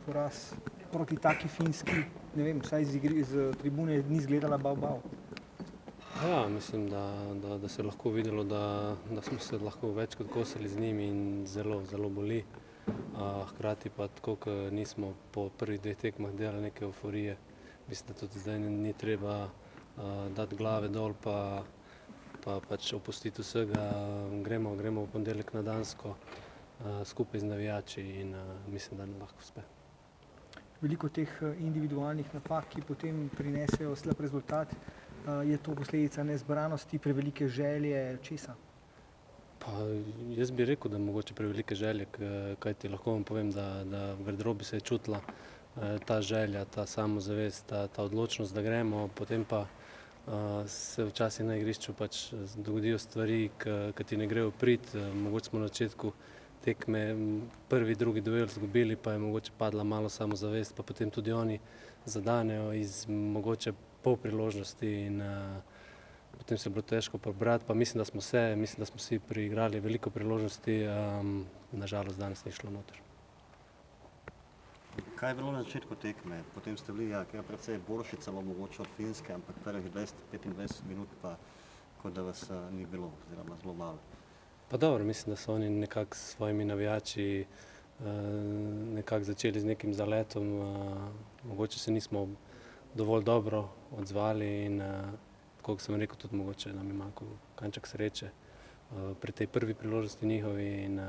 poraz proti taki Finski, ne vem, vsaj z tribune ni izgledala bav. Ja, mislim, da se je lahko videlo, da smo se lahko več kot kosali z njimi in zelo, zelo boli. Hkrati pa tako, ker nismo po prvih 2 tekmah delali neke euforije, mislim, da tudi zdaj ni treba dati glave dol pa pač opustiti vsega. Gremo v ponedeljek na Dansko skupaj z navijači in mislim, da nam lahko uspe. Veliko teh individualnih napak, ki potem prinesejo slab rezultat, je to posledica nezbranosti, prevelike želje, česa? Pa jaz bi rekel, da mogoče prevelike želje, kajti lahko vam povem, da v garderobi se je čutila ta želja, ta samozavest, ta odločnost, da gremo, potem pa se včasih na igrišču pač dogodijo stvari, ki ti ne grejo v prid. Mogoče smo na začetku tekme prvi, drugi duel izgubili, pa je mogoče padla malo samozavest, pa potem tudi oni zadanejo iz mogoče pol priložnosti in potem se je bilo težko pobrati, pa mislim, da smo si priigrali veliko priložnosti, na žalost danes ni šlo noter. Kaj je bilo na začetku tekme? Potem ste bili kar precej boljši, celo mogoče od Finske, ampak prvih 20-25 minut pa kot da vas ni bilo, oziroma zelo malo. Pa dobro, mislim, da so oni nekako s svojimi navijači nekako začeli z nekim zaletom, mogoče se nismo dovolj dobro odzvali in tako kot sem rekel, tudi mogoče nam je manjkal kanček sreče pri tej prvi priložnosti njihovi in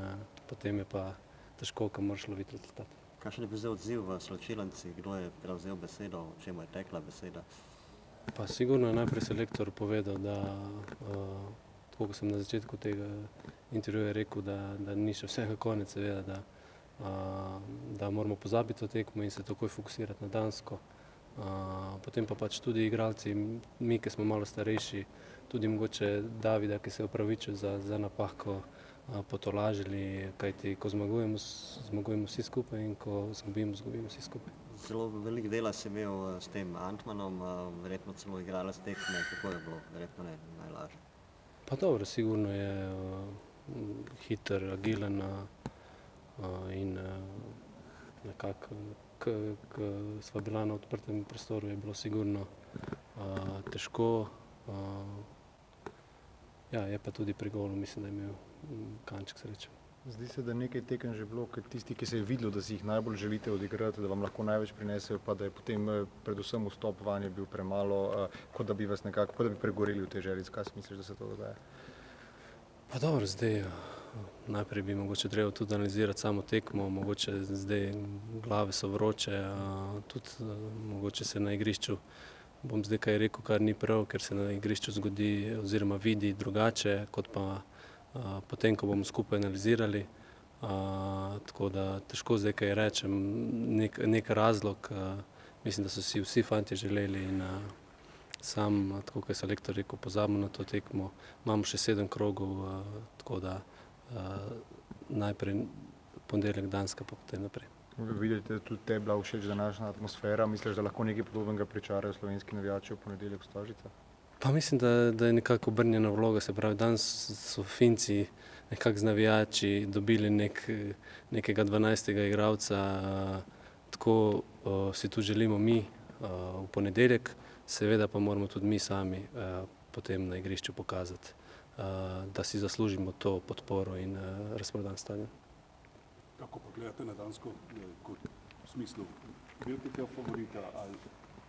potem je pa težko, ko moraš loviti rezultat. Kakšen je bil zdaj odziv v Slačilnici, kdo je prevzel besedo, o čemu je tekla beseda? Pa sigurno je najprej selektor povedal, da tako kot sem na začetku tega intervjuja rekel, da ni še vsega konec, seveda, da moramo pozabiti to tekmo in se takoj fokusirati na Dansko. Potem pa pač tudi igralci, mi, ki smo malo starejši, tudi mogoče Davida, ki se je opravičil za napako, potolažili, kajti ko zmagujemo vsi skupaj in ko izgubimo vsi skupaj. Zelo veliko dela si imel s tem Antmanom, verjetno celo igralec tekme, kako je bilo, verjetno ne najlažje. Pa dobro, sigurno je hiter, agilen in nekako, ko sva bila na odprtem prostoru, je bilo sigurno težko. Ja, je pa tudi pri golu, mislim, da je imel kanček sreče. Zdi se, da nekaj tekem že bilo, ker tisti, ki se je videlo, da si jih najbolj želite odigrati, da vam lahko največ prinesejo, pa da je potem predvsem vstop vanje bil premalo, kot da bi vas nekako, kot da bi pregoreli v tej želji. Kaj si misliš, da se to dogaja? Pa dobro, zdaj najprej bi mogoče treba tudi analizirati samo tekmo, mogoče zdaj glave so vroče, tudi mogoče se na igrišču, bom zdaj kaj rekel, kar ni prav, ker se na igrišču zgodi oziroma vidi drugače, kot pa potem, ko bomo skupaj analizirali. Tako da težko zdaj kaj rečem, nek razlog, mislim, da so si vsi fantje želeli in sam, tako kot je selektor rekel, pozabimo na to tekmo, imamo še 7 krogov, tako da najprej ponedeljek Danska, pa potem naprej. Vidite, tudi te je bila všeč današnja atmosfera, misliš, da lahko nekaj podobnega pričarajo slovenski navijači v ponedeljek v Stožicah? Pa mislim, da je nekako obrnjena vloga, se pravi, danes so Finci nekako z navijači dobili nekega 12. igralca, tako si tu želimo mi v ponedeljek, seveda pa moramo tudi mi sami potem na igrišču pokazati, da si zaslužimo to podporo in razprodan stadion. Kako pa gledate na Dansko, kot v smislu velikega favorita ali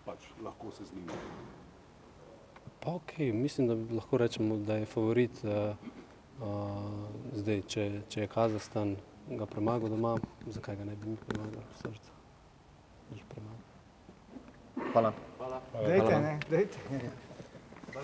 pač lahko se z njim? Pa okej, mislim, da lahko rečemo, da je favorit. Zdaj, če je Kazahstan ga premagal doma, zakaj ga ne bi mi premagali v srcu? Hvala. Dajte, ne, dajte.